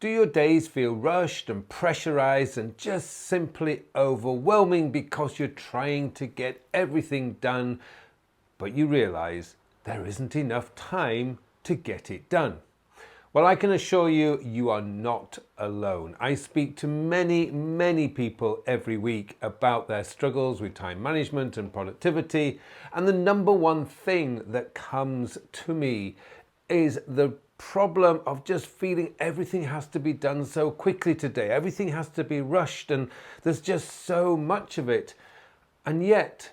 Do your days feel rushed and pressurized and just simply overwhelming because you're trying to get everything done, but you realize there isn't enough time to get it done? Well, I can assure you, you are not alone. I speak to many people every week about their struggles with time management and productivity, and the number one thing that comes to me is the problem of just feeling everything has to be done so quickly today. Everything has to be rushed and there's just so much of it. And yet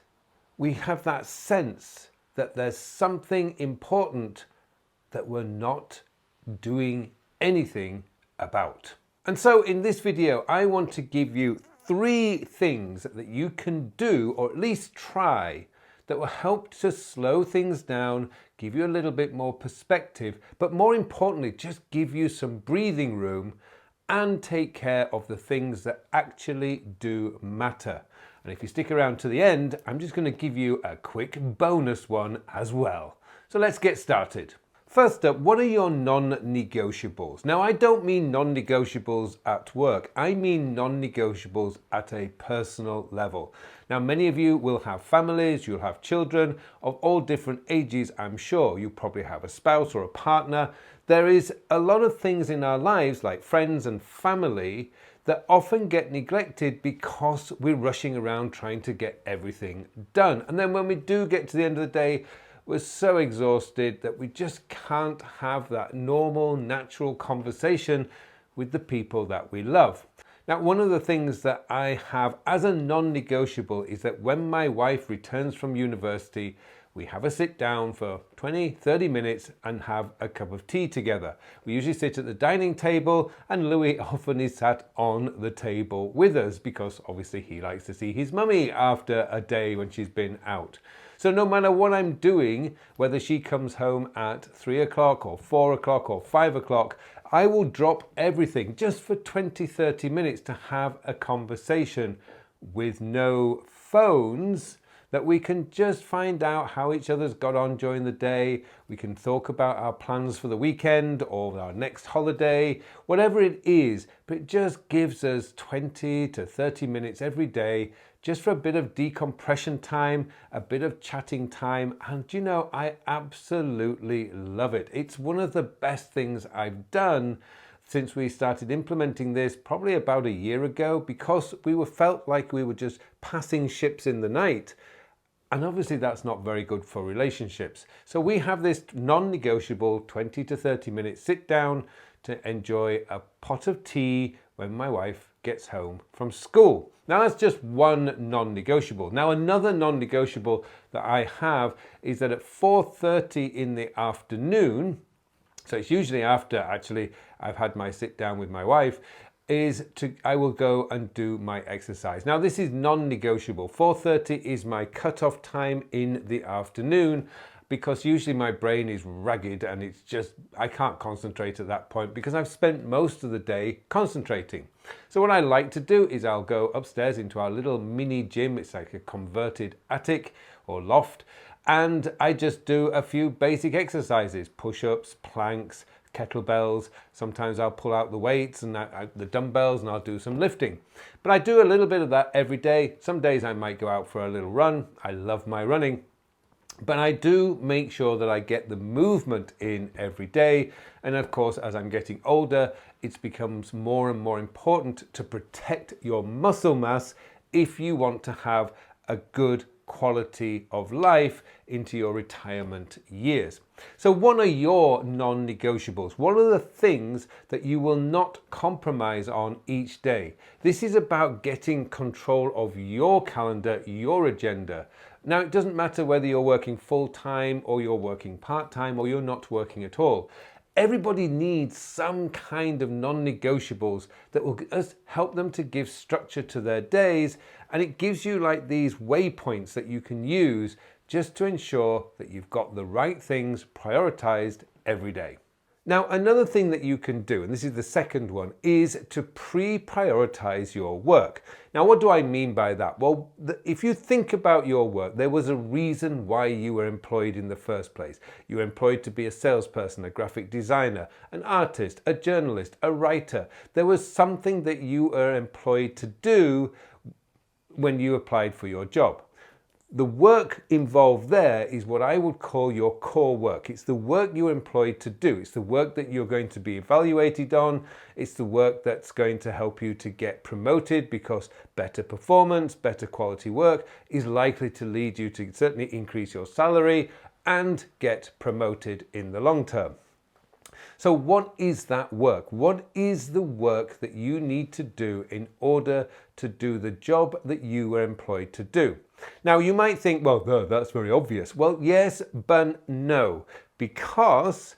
we have that sense that there's something important that we're not doing anything about. And so in this video, I want to give you 3 things that you can do, or at least try, that will help to slow things down, give you a little bit more perspective, but more importantly, just give you some breathing room and take care of the things that actually do matter. And if you stick around to the end, I'm just going to give you a quick bonus one as well. So let's get started. First up, what are your non-negotiables? Now, I don't mean non-negotiables at work. I mean non-negotiables at a personal level. Now, many of you will have families, you'll have children of all different ages, I'm sure. You probably have a spouse or a partner. There is a lot of things in our lives, like friends and family, that often get neglected because we're rushing around trying to get everything done. And then when we do get to the end of the day, we're so exhausted that we just can't have that normal, natural conversation with the people that we love. Now, one of the things that I have as a non-negotiable is that when my wife returns from university, we have a sit down for 20-30 minutes and have a cup of tea together. We usually sit at the dining table and Louis often is sat on the table with us because obviously he likes to see his mummy after a day when she's been out. So no matter what I'm doing, whether she comes home at 3 o'clock or 4 o'clock or 5 o'clock, I will drop everything just for 20-30 minutes to have a conversation with no phones, that we can just find out how each other's got on during the day. We can talk about our plans for the weekend or our next holiday, whatever it is, but it just gives us 20 to 30 minutes every day just for a bit of decompression time, a bit of chatting time, and you know, I absolutely love it. It's one of the best things I've done since we started implementing this probably about a year ago, because we felt like we were just passing ships in the night. And obviously that's not very good for relationships. So we have this non-negotiable 20 to 30 minute sit down to enjoy a pot of tea when my wife gets home from school. Now that's just one non-negotiable. Now another non-negotiable that I have is that at 4:30 in the afternoon, so it's usually after actually I've had my sit down with my wife, I will go and do my exercise. Now this is non-negotiable. 4:30 is my cutoff time in the afternoon, because usually my brain is ragged and it's just, I can't concentrate at that point because I've spent most of the day concentrating. So what I like to do is I'll go upstairs into our little mini gym. It's like a converted attic or loft. And I just do a few basic exercises, push-ups, planks, kettlebells. Sometimes I'll pull out the weights and the dumbbells and I'll do some lifting. But I do a little bit of that every day. Some days I might go out for a little run. I love my running. But I do make sure that I get the movement in every day. And of course, as I'm getting older, it becomes more and more important to protect your muscle mass if you want to have a good quality of life into your retirement years. So what are your non-negotiables? What are the things that you will not compromise on each day? This is about getting control of your calendar, your agenda. Now, it doesn't matter whether you're working full-time or you're working part-time or you're not working at all. Everybody needs some kind of non-negotiables that will just help them to give structure to their days, and it gives you like these waypoints that you can use just to ensure that you've got the right things prioritized every day. Now, another thing that you can do, and this is the second one, is to pre-prioritize your work. Now, what do I mean by that? Well, if you think about your work, there was a reason why you were employed in the first place. You were employed to be a salesperson, a graphic designer, an artist, a journalist, a writer. There was something that you were employed to do when you applied for your job. The work involved there is what I would call your core work. It's the work you're employed to do. It's the work that you're going to be evaluated on. It's the work that's going to help you to get promoted, because better performance, better quality work is likely to lead you to certainly increase your salary and get promoted in the long term. So what is that work? What is the work that you need to do in order to do the job that you were employed to do? Now, you might think, well, that's very obvious. Well, yes, but no, because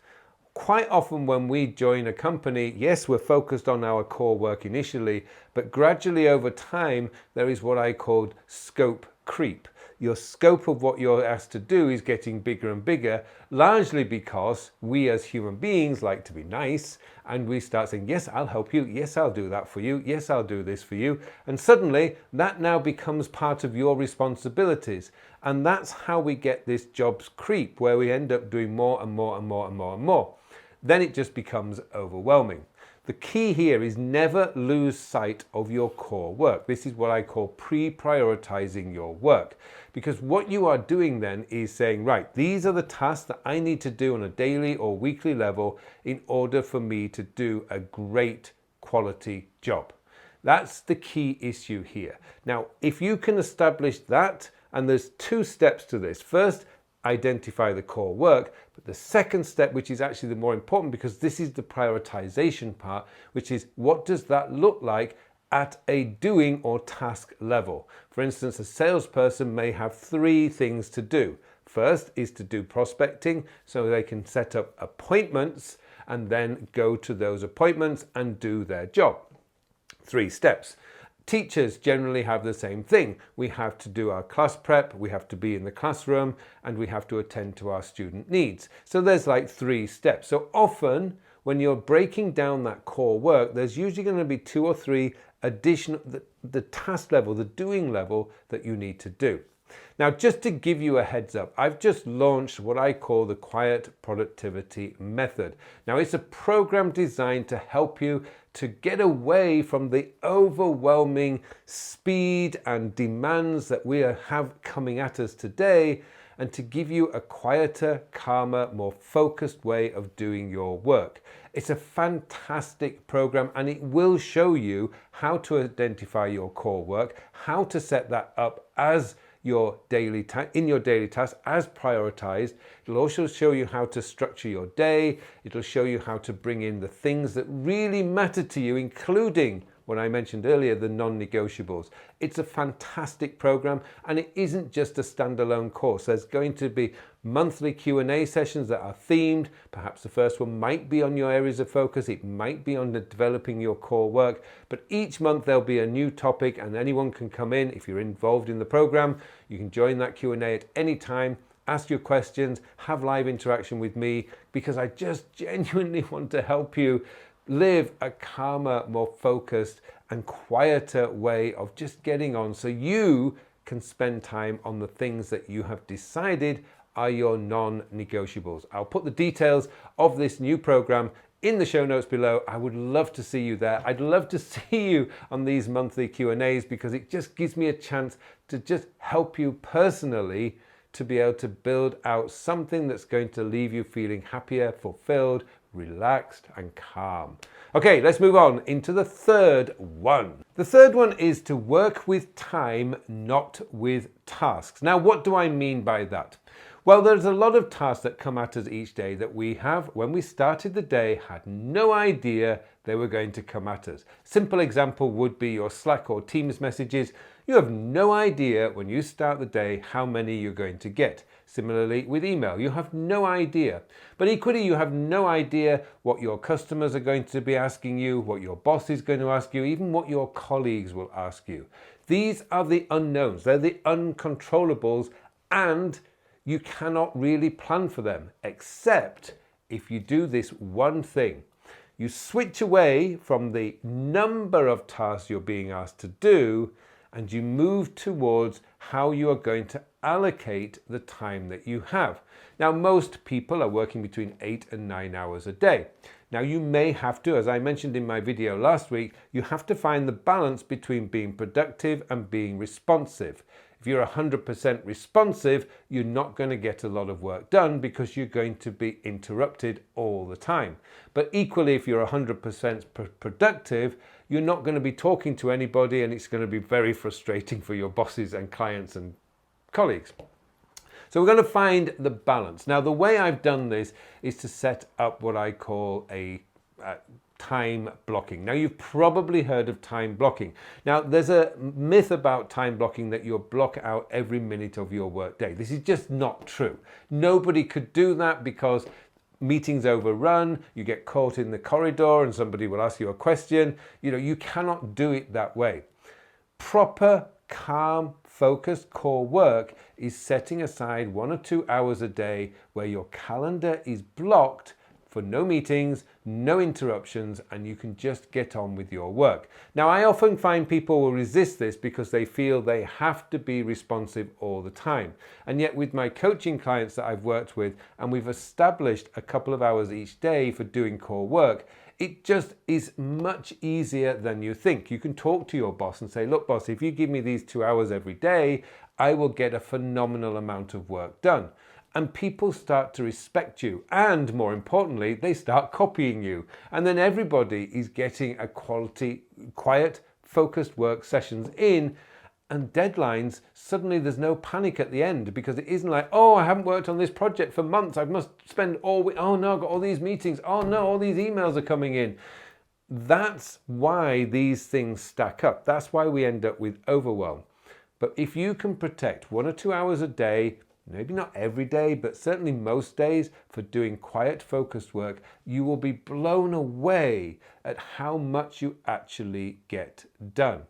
quite often when we join a company, yes, we're focused on our core work initially, but gradually over time, there is what I call scope creep. Your scope of what you're asked to do is getting bigger and bigger, largely because we as human beings like to be nice, and we start saying, yes, I'll help you. Yes, I'll do that for you. Yes, I'll do this for you. And suddenly that now becomes part of your responsibilities. And that's how we get this jobs creep, where we end up doing more and more and more and more and more. Then it just becomes overwhelming. The key here is never lose sight of your core work. This is what I call pre-prioritizing your work. Because what you are doing then is saying, right, these are the tasks that I need to do on a daily or weekly level in order for me to do a great quality job. That's the key issue here. Now, if you can establish that, and there's two steps to this. First, identify the core work, but the second step, which is actually the more important, because this is the prioritization part, which is what does that look like at a doing or task level. For instance, a salesperson may have three things to do. First is to do prospecting, so they can set up appointments and then go to those appointments and do their job. 3 steps. Teachers generally have the same thing. We have to do our class prep, we have to be in the classroom, and we have to attend to our student needs. So there's like 3 steps. So often when you're breaking down that core work, there's usually going to be 2 or 3 additional, the task level, the doing level that you need to do. Now, just to give you a heads up, I've just launched what I call the Quiet Productivity Method. Now, it's a program designed to help you to get away from the overwhelming speed and demands that we have coming at us today, and to give you a quieter, calmer, more focused way of doing your work. It's a fantastic program, and it will show you how to identify your core work, how to set that up as your daily task as prioritized. It'll also show you how to structure your day. It'll show you how to bring in the things that really matter to you, including what I mentioned earlier, the non-negotiables. It's a fantastic program, and it isn't just a standalone course. There's going to be monthly Q&A sessions that are themed. Perhaps the first one might be on your areas of focus. It might be on developing your core work, but each month there'll be a new topic, and anyone can come in. If you're involved in the program, you can join that Q&A at any time, ask your questions, have live interaction with me, because I just genuinely want to help you live a calmer, more focused and quieter way of just getting on, so you can spend time on the things that you have decided are your non-negotiables. I'll put the details of this new program in the show notes below. I would love to see you there. I'd love to see you on these monthly Q&As, because it just gives me a chance to just help you personally to be able to build out something that's going to leave you feeling happier, fulfilled, relaxed and calm. Okay, let's move on into the third one. The third one is to work with time, not with tasks. Now, what do I mean by that? Well, there's a lot of tasks that come at us each day that we have, when we started the day, had no idea they were going to come at us. Simple example would be your Slack or Teams messages. You have no idea when you start the day how many you're going to get. Similarly with email, you have no idea. But equally, you have no idea what your customers are going to be asking you, what your boss is going to ask you, even what your colleagues will ask you. These are the unknowns. They're the uncontrollables, and you cannot really plan for them, except if you do this one thing. You switch away from the number of tasks you're being asked to do, and you move towards how you are going to allocate the time that you have. Now, most people are working between 8 and 9 hours a day. Now, you may have to, as I mentioned in my video last week, you have to find the balance between being productive and being responsive. If you're 100% responsive, you're not going to get a lot of work done because you're going to be interrupted all the time. But equally, if you're 100% productive, you're not going to be talking to anybody, and it's going to be very frustrating for your bosses and clients and colleagues. So we're going to find the balance. Now, the way I've done this is to set up what I call a time blocking. Now, you've probably heard of time blocking. Now, there's a myth about time blocking that you'll block out every minute of your workday. This is just not true. Nobody could do that because meetings overrun, you get caught in the corridor and somebody will ask you a question. You cannot do it that way. Proper, calm, focused core work is setting aside 1 or 2 hours a day where your calendar is blocked for no meetings, no interruptions, and you can just get on with your work. Now, I often find people will resist this because they feel they have to be responsive all the time. And yet with my coaching clients that I've worked with, and we've established a couple of hours each day for doing core work, it just is much easier than you think. You can talk to your boss and say, look, boss, if you give me these 2 hours every day, I will get a phenomenal amount of work done. And people start to respect you. And more importantly, they start copying you. And then everybody is getting a quality, quiet, focused work sessions in, and deadlines. Suddenly there's no panic at the end because it isn't like, oh, I haven't worked on this project for months. I must spend all week. Oh no, I've got all these meetings. Oh no, all these emails are coming in. That's why these things stack up. That's why we end up with overwhelm. But if you can protect 1 or 2 hours a day, maybe not every day, but certainly most days, for doing quiet, focused work, you will be blown away at how much you actually get done.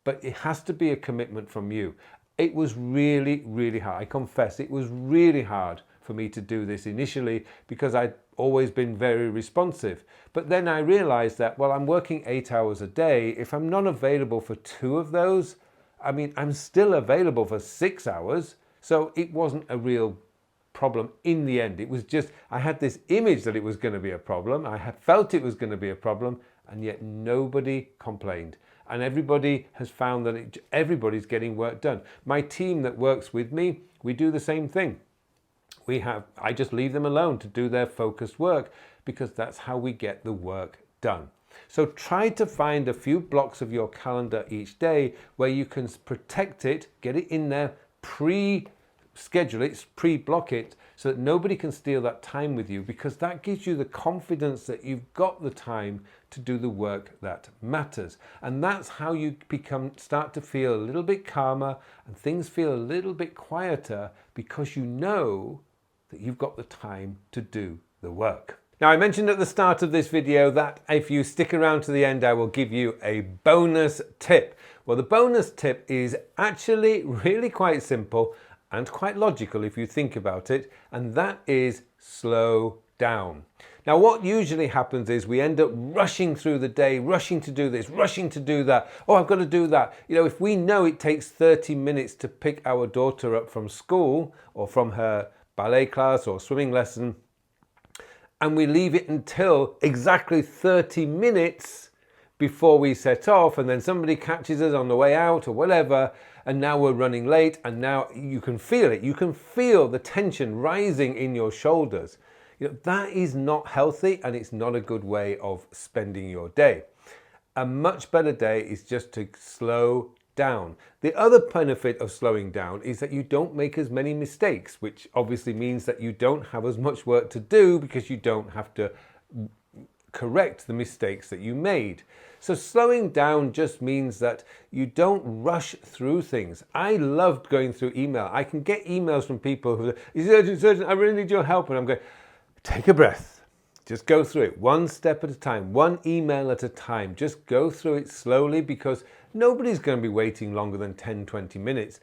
But it has to be a commitment from you. It was really, really hard. I confess, it was really hard for me to do this initially because I'd always been very responsive. But then I realized that, well, I'm working 8 hours a day. If I'm not available for 2 of those, I'm still available for 6 hours. So it wasn't a real problem in the end. It was just, I had this image that it was going to be a problem. I had felt it was going to be a problem, and yet nobody complained. And everybody has found that everybody's getting work done. My team that works with me, we do the same thing. I just leave them alone to do their focused work because that's how we get the work done. So try to find a few blocks of your calendar each day where you can protect it, get it in there, pre-schedule it, pre-block it, so that nobody can steal that time with you, because that gives you the confidence that you've got the time to do the work that matters. And that's how you start to feel a little bit calmer and things feel a little bit quieter, because you know that you've got the time to do the work. Now, I mentioned at the start of this video that if you stick around to the end, I will give you a bonus tip. Well, the bonus tip is actually really quite simple and quite logical if you think about it, and that is slow down. Now, what usually happens is we end up rushing through the day, rushing to do this, rushing to do that. Oh, I've got to do that. If we know it takes 30 minutes to pick our daughter up from school or from her ballet class or swimming lesson, and we leave it until exactly 30 minutes before we set off, and then somebody catches us on the way out or whatever, and now we're running late, and now you can feel it. You can feel the tension rising in your shoulders. That is not healthy, and it's not a good way of spending your day. A much better day is just to slow down. The other benefit of slowing down is that you don't make as many mistakes, which obviously means that you don't have as much work to do because you don't have to correct the mistakes that you made. So slowing down just means that you don't rush through things. I loved going through email. I can get emails from people who say, I really need your help. And I'm going, take a breath. Just go through it one step at a time, one email at a time. Just go through it slowly, because nobody's going to be waiting longer than 10, 20 minutes.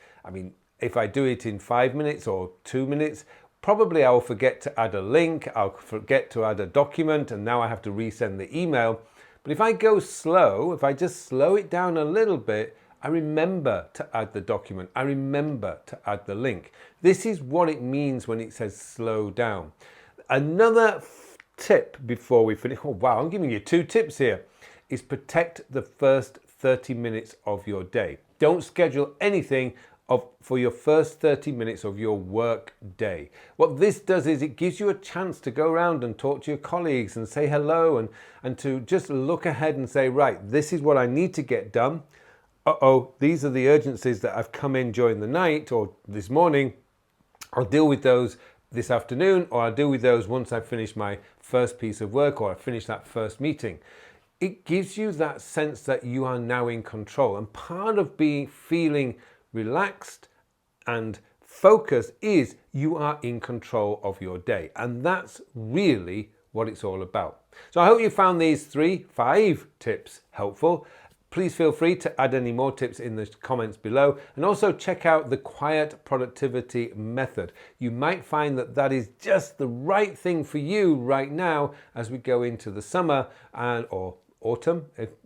If I do it in 5 minutes or 2 minutes, probably I will forget to add a link, I'll forget to add a document, and now I have to resend the email. But if I go slow, if I just slow it down a little bit, I remember to add the document. I remember to add the link. This is what it means when it says slow down. Another tip before we finish, oh wow, I'm giving you 2 tips here, is protect the first 30 minutes of your day. Don't schedule anything for your first 30 minutes of your work day. What this does is it gives you a chance to go around and talk to your colleagues and say hello and to just look ahead and say, right, this is what I need to get done. These are the urgencies that have come in during the night or this morning. I'll deal with those this afternoon, or I'll deal with those once I finish my first piece of work or I finish that first meeting. It gives you that sense that you are now in control. And part of feeling relaxed and focused is you are in control of your day. And that's really what it's all about. So I hope you found these 5 tips helpful. Please feel free to add any more tips in the comments below, and also check out the quiet productivity method. You might find that that is just the right thing for you right now as we go into the summer or autumn,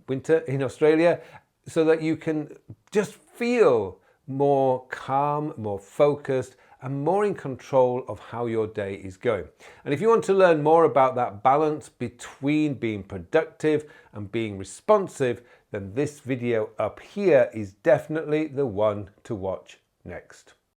winter in Australia, so that you can just feel more calm, more focused, and more in control of how your day is going. And if you want to learn more about that balance between being productive and being responsive, then this video up here is definitely the one to watch next.